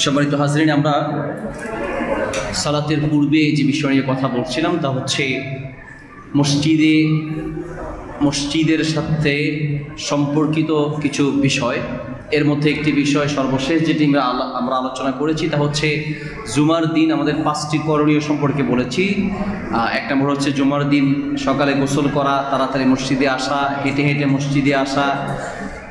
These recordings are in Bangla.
সম্মানিত হাজরিন, আমরা সালাতের পূর্বে যে বিষয় নিয়ে কথা বলছিলাম তা হচ্ছে মসজিদের সাথে সম্পর্কিত কিছু বিষয়। এর মধ্যে একটি বিষয় সর্বশেষ যেটি আমরা আলোচনা করেছি তা হচ্ছে জুমার দিন আমাদের 5টি করণীয় সম্পর্কে বলেছি। এক নম্বর হচ্ছে জুমার দিন সকালে গোসল করা, তাড়াতাড়ি মসজিদে আসা, হেঁটে হেঁটে মসজিদে আসা,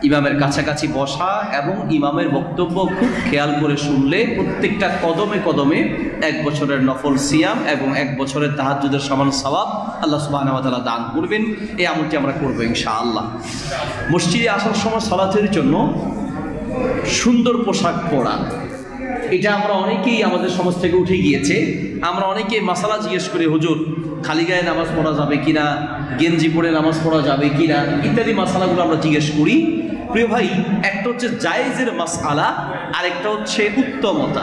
ইমামের কাছাকাছি বসা এবং ইমামের বক্তব্য খুব খেয়াল করে শুনলে প্রত্যেকটা কদমে কদমে 1 বছরের নফল সিয়াম এবং 1 বছরের তাহাজ্জুদের সমান সওয়াব আল্লাহ সুবহানাহু ওয়া তাআলা দান করবেন। এই আমলটি আমরা করবো ইনশাআল্লাহ। মসজিদে আসার সময় সালাতের জন্য সুন্দর পোশাক পরা, এটা আমরা অনেকেই আমাদের সমাজ থেকে উঠে গিয়েছে। আমরা অনেকে মাসালা জিজ্ঞেস করি, হুজুর খালি গায়ে নামাজ পড়া যাবে কিনা, গেঞ্জি পরে নামাজ পড়া যাবে কিনা, ইত্যাদি মাসালাগুলো আমরা জিজ্ঞেস করি। প্রিয় ভাই, একটা হচ্ছে জায়েজের মাসআলা, আরেকটা হচ্ছে উত্তমতা।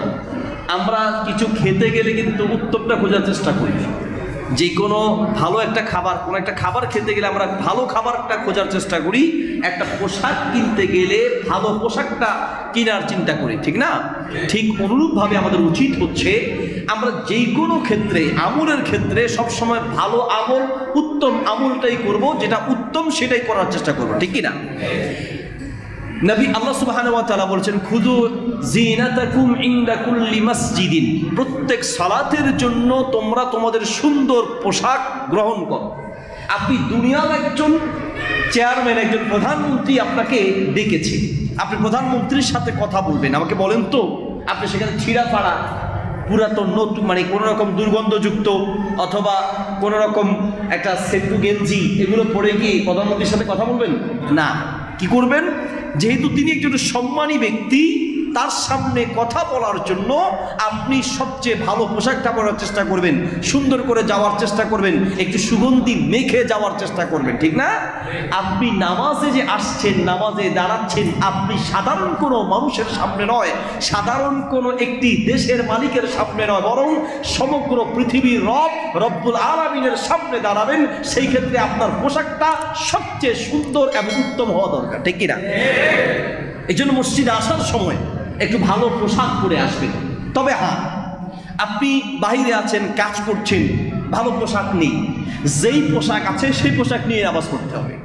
আমরা কিছু খেতে গেলে কিন্তু উত্তমটা খোঁজার চেষ্টা করি। যে কোনো ভালো একটা খাবার, কোনো একটা খাবার খেতে গেলে আমরা ভালো খাবারটা খোঁজার চেষ্টা করি। একটা পোশাক কিনতে গেলে ভালো পোশাকটা কেনার চিন্তা করি, ঠিক না? ঠিক অনুরূপভাবে আমাদের উচিত হচ্ছে আমরা যেই কোনো ক্ষেত্রে, আমলের ক্ষেত্রে সবসময় ভালো আমল, উত্তম আমলটাই করব, যেটা উত্তম সেটাই করার চেষ্টা করব, ঠিক কি না? নবী আল্লাহ সুবহানাহু ওয়া তাআলা বলেছেন, খুযু যিনাতাকুম ইনদা কুল্লি মসজিদিন, প্রত্যেক সালাতের জন্য তোমরা তোমাদের সুন্দর পোশাক গ্রহণ করো। আপনি দুনিয়ার একজন চেয়ারম্যান, একজন প্রধানমন্ত্রী আপনাকে ডেকেছে, আপনি প্রধানমন্ত্রীর সাথে কথা বলবেন, আমাকে বলেন তো আপনি সেখানে ছিঁড়া ফাড়া পুরাতন নতুন, মানে কোনো রকম দুর্গন্ধযুক্ত অথবা কোনো রকম একটা সেতু গেঞ্জি এগুলো পরে কি প্রধানমন্ত্রীর সাথে কথা বলবেন? না। কি করবেন? যেহেতু তিনি একজন সম্মানী ব্যক্তি, তার সামনে কথা বলার জন্য আপনি সবচেয়ে ভালো পোশাকটা পরার চেষ্টা করবেন, সুন্দর করে যাওয়ার চেষ্টা করবেন, একটু সুগন্ধি মেখে যাওয়ার চেষ্টা করবেন, ঠিক না? আপনি নামাজে যে আসছেন, নামাজে দাঁড়াচ্ছেন, আপনি সাধারণ কোনো মানুষের সামনে নয়, সাধারণ কোনো একটি দেশের মালিকের সামনে নয়, বরং সমগ্র পৃথিবীর রব্বুল আলামিনের সামনে দাঁড়াবেন। সেই ক্ষেত্রে আপনার পোশাকটা সবচেয়ে সুন্দর এবং উত্তম হওয়া দরকার, ঠিক কিনা? এই জন্য মসজিদে আসার সময় একটু ভালো পোশাক পরে আসবেন। তবে হ্যাঁ, আপনি বাইরে আছেন, কাজ করছেন, ভালো পোশাক নেই, যেই পোশাক আছে সেই পোশাক নিয়ে নামাজ পড়তে হবে।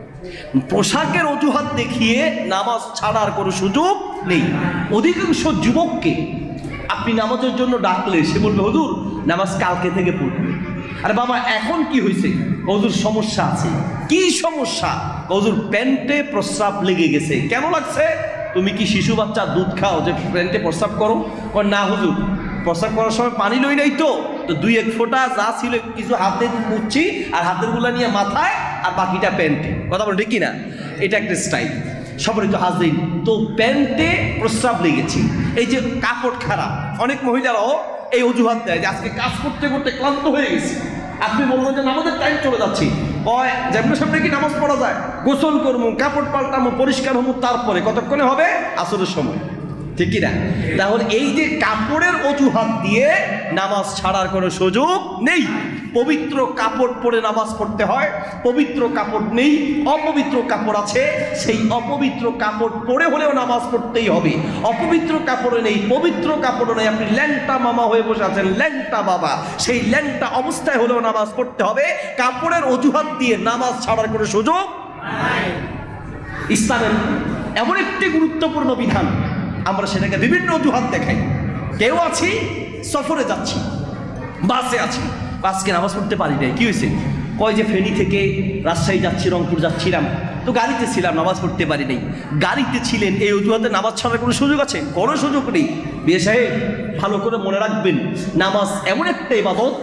পোশাকের অজুহাত দেখিয়ে নামাজ ছাড়ার কোনো সুযোগ নেই। অধিকাংশ যুবককে আপনি নামাজের জন্য ডাকলে সে বলবে, হুজুর নামাজ কালকে থেকে পড়বে। আরে বাবা, এখন কি হয়েছে? হুজুর সমস্যা আছে। কি সমস্যা? হুজুর প্যান্টে প্রস্রাব লেগে গেছে। কেন লাগছে? তুমি কি শিশু বাচ্চা দুধ খাও যে প্যান্টে প্রস্রাব করো? না হুজুর, প্রস্রাব করার সময় পানি লই নাই তো 2-1 ফোঁটা যা ছিল কিছু হাতে মুছছি, আর হাতের গুলা নিয়ে মাথায়, আর বাকিটা প্যান্টে। কথা বলো, ঠিক কিনা? এটা একটা স্টাইল। সম্মানিত হাজরিন, তো প্যান্টে প্রস্রাব লেগেছে, এই যে কাপড় খারাপ, অনেক মহিলারাও এই অজুহাত দেয় যে আজকে কাজ করতে করতে ক্লান্ত হয়ে গেছে। আপনি বলবেন যে নামাজের টাইম চলে যাচ্ছে, কয় যেমন সামনে কি নামাজ পড়া যায়? গোসল করবো, কাপড় পাল্টামো, পরিষ্কার হবো, তারপরে কতক্ষণে হবে? আসরের সময়, ঠিক কিনা? তাহলে এই যে কাপড়ের অজুহাত দিয়ে নামাজ ছাড়ার কোনো সুযোগ নেই। পবিত্র কাপড় পরে নামাজ পড়তে হয়। পবিত্র কাপড় নেই, অপবিত্র কাপড় আছে, সেই অপবিত্র কাপড় পরে হলেও নামাজ পড়তেই হবে। অপবিত্র কাপড়ে নেই, পবিত্র কাপড়ও নেই, আপনি ল্যাংটা মামা হয়ে বসে আছেন, ল্যাংটা বাবা, সেই ল্যাংটা অবস্থায় হলেও নামাজ পড়তে হবে। কাপড়ের অজুহাত দিয়ে নামাজ ছাড়ার কোনো সুযোগ নাই। ইসলামের এমন একটি গুরুত্বপূর্ণ বিধান, আমরা সেটাকে বিভিন্ন অজুহাত দেখাই। কেউ আছি সফরে যাচ্ছি, বাসে আছি, আজকে নামাজ পড়তে পারি নাই। কি হয়েছে? কয় যে ফেনী থেকে রাজশাহী যাচ্ছি, রংপুর যাচ্ছিলাম, তো গাড়িতে ছিলাম, নামাজ পড়তে পারি নাই। গাড়িতে ছিলেন, এই অজুহাতে নামাজ ছাড়ার কোনো সুযোগ আছে? কোনো সুযোগ নেই। বিয়ে সাহেব, ভালো করে মনে রাখবেন, নামাজ এমন একটা ইবাদত,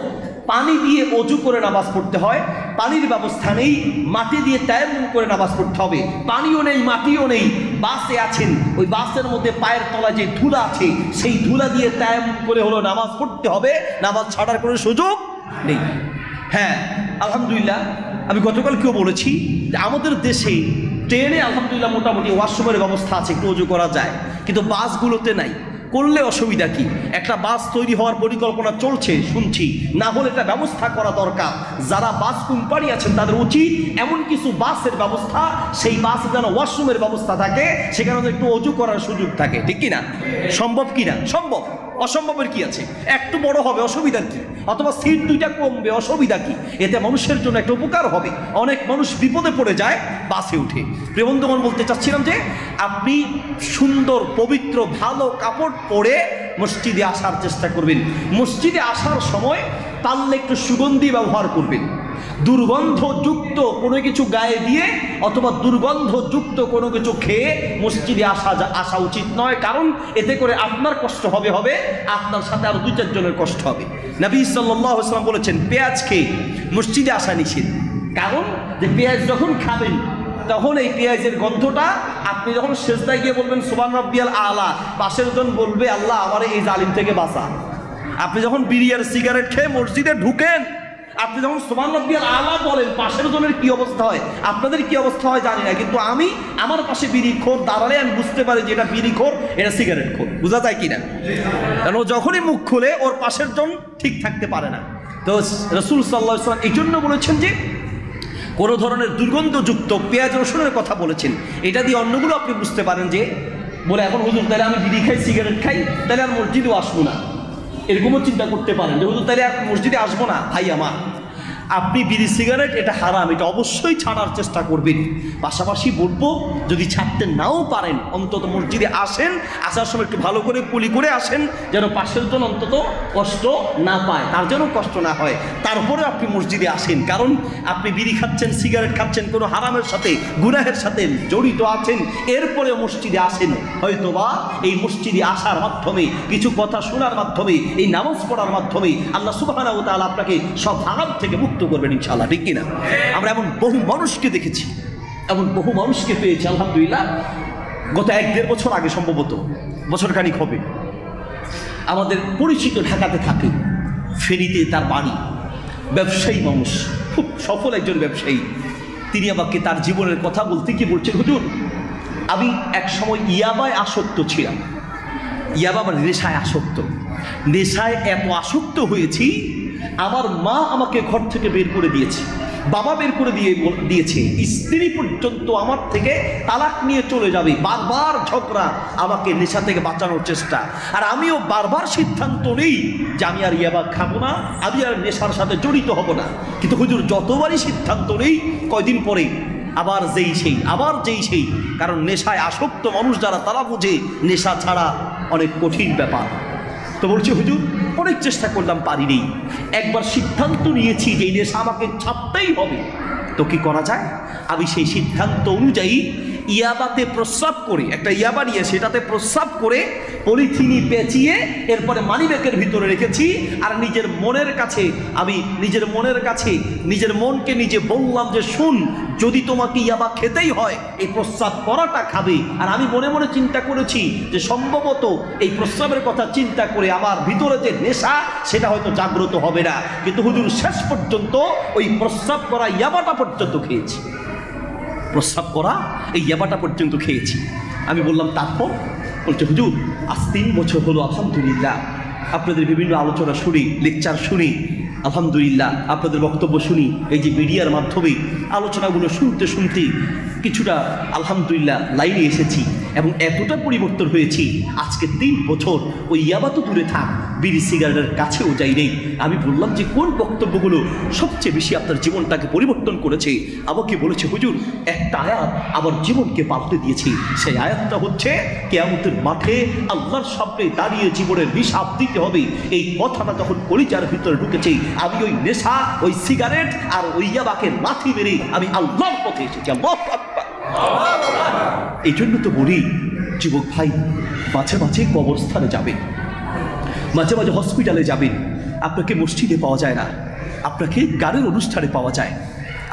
পানি দিয়ে অজু করে নামাজ পড়তে হয়। পানির ব্যবস্থা নেই, মাটি দিয়ে তায়াম্মুম করে নামাজ পড়তে হবে। পানিও নেই, মাটিও নেই, বাসে আছেন, ওই বাসের মধ্যে পায়ের তলায় যে ধুলা আছে, সেই ধুলা দিয়ে তায়াম্মুম করে হলো নামাজ পড়তে হবে। নামাজ ছাড়ার কোনো সুযোগ নেই। হ্যাঁ, আলহামদুলিল্লাহ, আমি গতকালকেও বলেছি যে আমাদের দেশে ট্রেনে আলহামদুলিল্লাহ মোটামুটি ওয়াশরুমের ব্যবস্থা আছে, একটু অজু করা যায়, কিন্তু বাসগুলোতে নাই। করলে অসুবিধা কি? একটা বাস তৈরি হওয়ার পরিকল্পনা চলছে শুনছি, না হলে এটা ব্যবস্থা করা দরকার। যারা বাস কোম্পানি আছেন তাদের উচিত এমন কিছু বাসের ব্যবস্থা, সেই বাসে যেন ওয়াশরুমের ব্যবস্থা থাকে, সেখানে একটু অজু করার সুযোগ থাকে, ঠিক কিনা? সম্ভব কিনা? সম্ভব। অসম্ভবের কি আছে? একটু বড় হবে, অসুবিধার কি? অথবা সিট দুইটা কমবে, অসুবিধা কি? এতে মানুষের জন্য একটা উপকার হবে। অনেক মানুষ বিপদে পড়ে যায় বাসে উঠে। প্রিয় বন্ধুগণ, বলতে চাচ্ছিলাম যে আপনি সুন্দর পবিত্র ভালো কাপড় পরে মসজিদে আসার চেষ্টা করবেন। মসজিদে আসার সময় পারলে একটু সুগন্ধি ব্যবহার করবেন। দুর্গন্ধযুক্ত কোনো কিছু গায়ে দিয়ে অথবা দুর্গন্ধযুক্ত কোনো কিছু খেয়ে মসজিদে আসা উচিত নয়, কারণ এতে করে আপনার কষ্ট হবে, আপনার সাথে আরো 2-4 জনের কষ্ট হবে। নবী সাল্লাল্লাহু আলাইহি ওয়াসাল্লাম বলেছেন পেঁয়াজ খেয়ে মসজিদে আসা নিষেধ। কারণ যে পেঁয়াজ যখন খাবেন তখন এই পেঁয়াজের গন্ধটা আপনি যখন সেজদায় গিয়ে বলবেন সুবহান রাব্বিয়াল আলা, পাশের জন বলবে আল্লাহ আমার এই জালিম থেকে বাঁচা। আপনি যখন বিড়ি আর সিগারেট খেয়ে মসজিদে ঢুকেন, আপনি যখন সুবহান রাব্বিয়াল আলা বলেন, পাশের জনের কি অবস্থা হয়, আপনাদের কি অবস্থা হয় জানি না, কিন্তু আমি আমার পাশে বিড়িখোর দাঁড়ালে আমি বুঝতে পারি যে এটা বিড়িখোর, এটা সিগারেট খোর। বোঝা যায় কিনা? কারণ ও যখনই মুখ খুলে ওর পাশের জন ঠিক থাকতে পারে না। তো রাসূল সাল্লাল্লাহু আলাইহি ওয়াসাল্লাম এই জন্য বলেছেন যে কোনো ধরনের দুর্গন্ধযুক্ত পেঁয়াজ রসুনের কথা বলেছেন। এটা দিয়ে অন্যগুলো আপনি বুঝতে পারেন যে বলে এখন হুজুর তাহলে আমি বিড়ি খাই সিগারেট খাই তাহলে আর মসজিদেও আসবো না, এরকমও চিন্তা করতে পারেন যে হুজুর তাহলে আর মসজিদে আসবো না। ভাই আমার, আপনি বিড়ি সিগারেট এটা হারাম, এটা অবশ্যই ছাড়ার চেষ্টা করবেন। পাশাপাশি বলবো যদি ছাড়তে নাও পারেন অন্তত মসজিদে আসেন, আসার সময় একটু ভালো করে কুলি করে আসেন, যেন পাশের জন অন্তত কষ্ট না পায়, তার যেন কষ্ট না হয়। তারপরে আপনি মসজিদে আসেন, কারণ আপনি বিড়ি খাচ্ছেন সিগারেট খাচ্ছেন কোনো হারামের সাথে গুনাহের সাথে জড়িত আছেন, এরপরে মসজিদে আসেন। হয়তোবা এই মসজিদে আসার মাধ্যমে, কিছু কথা শোনার মাধ্যমে, এই নামাজ পড়ার মাধ্যমে আল্লাহ সুবহানাহু ওয়া তাআলা আপনাকে সব হারাম থেকে মুক্ত করবেন ইনশাআল্লাহ, ঠিক কিনা? আমরা এমন বহু মানুষকে দেখেছি, এমন বহু মানুষকে পেয়েছি আলহামদুলিল্লাহ। গত 1-1.5 বছর আগে, সম্ভবত বছরখানিক হবে, আমাদের পরিচিত ঢাকাতে থাকে, ফেনীতে তার বাড়ি, ব্যবসায়ী মানুষ, খুব সফল একজন ব্যবসায়ী। তিনি আমাকে তার জীবনের কথা বলতে কি বলছেন, হুজুর আমি এক সময় ইয়াবায় আসক্ত ছিলাম। ইয়াবা মানে নেশায় আসক্ত। নেশায় এত আসক্ত হয়েছি, আমার মা আমাকে ঘর থেকে বের করে দিয়েছে, বাবা বের করে দিয়েছে, স্ত্রী পর্যন্ত আমার থেকে তালাক নিয়ে চলে যাবে। বারবার ঝগড়া, আমাকে নেশা থেকে বাঁচানোর চেষ্টা, আর আমিও বারবার সিদ্ধান্ত নেই যে আমি আর ইয়াবা খাবো না, আমি আর নেশার সাথে জড়িত হব না। কিন্তু হুজুর যতবারই সিদ্ধান্ত নেই, কয়দিন পরে আবার যেই সেই। কারণ নেশায় আসক্ত মানুষ যারা, তারা বুঝে নেশা ছাড়া অনেক কঠিন ব্যাপার। তো বলছে হুজুর অনেক চেষ্টা করলাম, পারিনি। একবার সিদ্ধান্ত নিয়েছি যে এই নেশা আমাকে ছাড়তেই হবে। তো কি করা যায়? আমি সেই সিদ্ধান্ত অনুযায়ী ইয়াবাতে প্রস্রাব করে, একটা ইয়াবা নিয়ে সেটাতে প্রস্রাব করে পলিথিনি পেঁচিয়ে এরপরে মানিব্যাগের ভিতরে রেখেছি। আর নিজের মনকে নিজে বললাম যে শুন, যদি তোমাকে ইয়াবা খেতেই হয় এই প্রস্রাব করাটা খাবে। আর আমি মনে মনে চিন্তা করেছি যে সম্ভবত এই প্রস্রাবের কথা চিন্তা করে আমার ভিতরে যে নেশা সেটা হয়তো জাগ্রত হবে না। কিন্তু হুজুর শেষ পর্যন্ত ওই প্রস্রাব করা ইয়াবাটা পর্যন্ত খেয়েছি, প্রস্রাব করা এই ইয়াবাটা পর্যন্ত খেয়েছি। আমি বললাম তারপর? বলছে হুজুর আজ 3 বছর হলো আলহামদুলিল্লাহ, আপনাদের বিভিন্ন আলোচনা শুনি, লেকচার শুনি, আলহামদুলিল্লাহ আপনাদের বক্তব্য শুনি, এই যে মিডিয়ার মাধ্যমে আলোচনাগুলো শুনতে শুনতে কিছুটা আলহামদুলিল্লাহ লাইনে এসেছি এবং এতটা পরিবর্তন হয়েছি। আজকে 3 বছর ওই ইয়াবা তো দূরে থাক, বিড়ি সিগারেটের কাছেও যাই নেই। আমি বললাম যে কোন বক্তব্যগুলো সবচেয়ে বেশি আপনার জীবনটাকে পরিবর্তন করেছে? আমাকে বলেছে হুজুর একটা আয়াত আমার জীবনকে পাল্টে দিয়েছে। সেই আয়াতটা হচ্ছে কিয়ামতের মাঠে আল্লাহর সামনে দাঁড়িয়ে জীবনের হিসাব দিতে হবে। এই কথাটা যখন কলিজার ভিতরে ঢুকেছে, আমি ওই নেশা, ওই সিগারেট আর ওই ইয়াবাকে লাথি মেরে আমি আল্লাহর পথে এসেছি। আল্লাহু আকবার। এই জন্য তো বলি যুবক ভাই, মাঝে মাঝে কবরস্থানে যাবেন, মাঝে মাঝে হসপিটালে যাবেন। আপনাকে মসজিদে পাওয়া যায় না, আপনাকে গানের অনুষ্ঠানে পাওয়া যায়,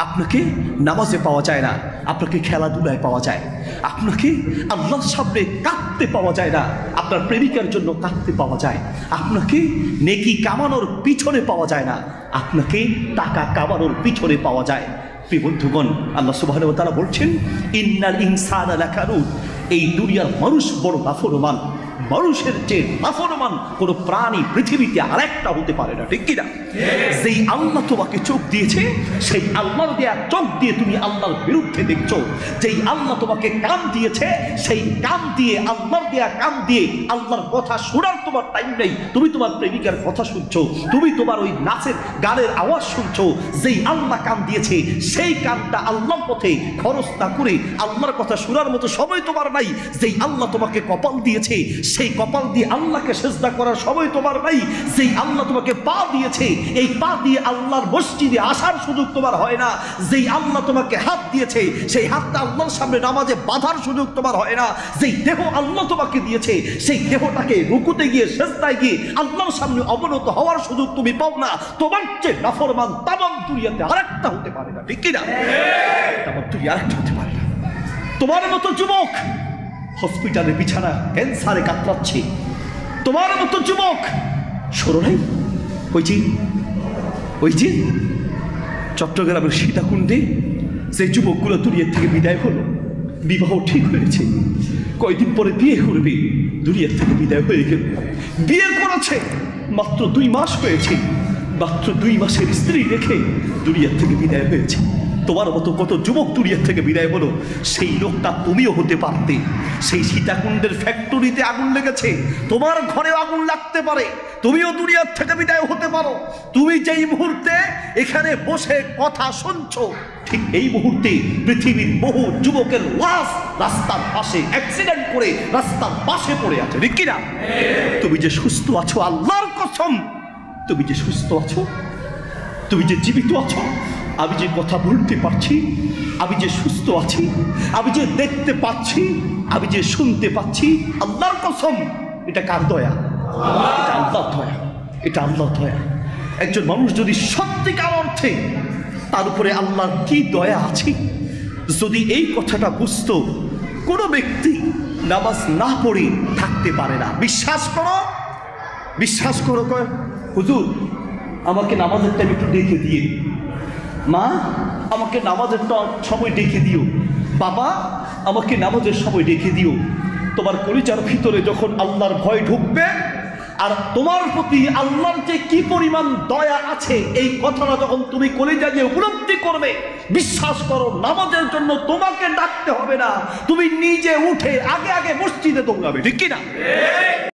আপনাকে নামাজে পাওয়া যায় না, আপনাকে খেলাধুলায় পাওয়া যায়, আপনাকে আল্লাহর সামনে কাঁদতে পাওয়া যায় না, আপনার প্রেমিকার জন্য কাঁদতে পাওয়া যায়, আপনাকে নেকি কামানোর পিছনে পাওয়া যায় না, আপনাকে টাকা কামানোর পিছনে পাওয়া যায়। প্রিয় বন্ধুগণ, আল্লাহ সুবহানাহু ওয়া তাআলা বলছেন ইন্নাল ইনসানা লাকানুদ, এই দুনিয়ার মানুষ বড় নাফরমান। মানুষের চেয়ে নাফরমান কোন প্রাণী পৃথিবীতে আরেকটা হতে পারে না, ঠিক কিনা? যেই আল্লাহ তোমাকে চোখ দিয়েছে, সেই আল্লাহর দেয়া চোখ দিয়ে তুমি আল্লাহর বিরুদ্ধে দেখছো। যেই আল্লাহ তোমাকে কান দিয়েছে, সেই কান দিয়ে, আল্লাহর দেয়া কান দিয়ে আল্লাহর কথা শোনার তোমার টাইম নেই। তুমি তোমার প্রেমিকার কথা শুনছো, তুমি তোমার ওই নাচের গানের আওয়াজ শুনছো। যেই আল্লাহ কান দিয়েছে, সেই কানটা আল্লাহর পথে খরচ না করে আল্লাহর কথা শোনার মতো সময় তোমার নাই। যেই আল্লাহ তোমাকে কপাল দিয়েছে, সেই কপাল দিয়ে আল্লাহকে সিজদা করার সময় তোমার নাই। যেই আল্লাহ তোমাকে পা দিয়েছে, এই পা দিয়ে আল্লাহর মসজিদে আসার সুযোগ তোমার হয় না। যেই আল্লাহ তোমাকে হাত দিয়েছে, সেই হাতটা আল্লাহর সামনে নামাজে বাঁধার সুযোগ তোমার হয় না। যেই দেহ আল্লাহ তোমাকে দিয়েছে, সেই দেহটাকে রুকুতে গিয়ে সিজদায় গিয়ে আল্লাহর সামনে অবনত হওয়ার সুযোগ তুমি পাও না। তোমার চেয়ে নাফরমান তামাম দুনিয়াতে আরেকটা হতে পারে না, ঠিক কিনা? তামাম দুনিয়া আরেকটা হতে পারে না। তোমার মতো যুবক হসপিটালে বিছানা ক্যান্সারে কাতরাচ্ছে, তোমার মতো যুবক সরো নাই। ওই যে চট্টগ্রামের সীতাকুণ্ডে যে যুবকগুলো দুনিয়ার থেকে বিদায় হলো, বিবাহ ঠিক হয়েছে, কয়দিন পরে বিয়ে করবে, দুনিয়ার থেকে বিদায় হয়ে গেল। বিয়ে করেছে মাত্র 2 মাস হয়েছে, মাত্র 2 মাসের স্ত্রী রেখে দুনিয়ার থেকে বিদায় হয়েছে। তোমার মতো কত যুবক দুনিয়ার থেকে বিদায় হলো। সেই লোকটা তুমিও হতে পারতে। সেই সীতাকুণ্ডের ফ্যাক্টরিতে আগুন লেগেছে, তোমার ঘরেও আগুন লাগতে পারে, তুমিও দুনিয়ার থেকে বিদায় হতে পারো। তুমি যেই মুহূর্তে এখানে বসে কথা শুনছো, ঠিক এই মুহূর্তে পৃথিবীর বহু যুবকের লাশ রাস্তার পাশে অ্যাক্সিডেন্ট করে রাস্তার পাশে পড়ে আছে, ঠিক কিনা? তুমি যে সুস্থ আছো, আল্লাহর কসম, তুমি যে সুস্থ আছো, তুমি যে জীবিত আছো, আমি যে কথা বলতে পারছি, আমি যে সুস্থ আছি, আমি যে দেখতে পাচ্ছি, আমি যে শুনতে পাচ্ছি, আল্লাহর কসম, এটা কার দয়া? এটা আল্লাহর দয়া, এটা আল্লাহর দয়া। একজন মানুষ যদি সত্যিকার অর্থে তার উপরে আল্লাহর কি দয়া আছে, যদি এই কথাটা বুঝতো, কোনো ব্যক্তি নামাজ না পড়ে থাকতে পারে না। বিশ্বাস করো, বিশ্বাস করো। কয় হুজুর আমাকে নামাজের টাইম একটু ডেকে দিয়ে, মা আমাকে নামাজের সময় ডেকে দিও, বাবা আমাকে নামাজের সময় ডেকে দিও। তোমার কলিজার ভিতরে যখন আল্লাহর ভয় ঢুকবে আর তোমার প্রতি আল্লাহর যে কি পরিমাণ দয়া আছে, এই কথাটা যখন তুমি কলিজা দিয়ে উপলব্ধি করবে, বিশ্বাস করো নামাজের জন্য তোমাকে ডাকতে হবে না, তুমি নিজে উঠে আগে আগে মসজিদে দৌড়াবে, ঠিক কিনা?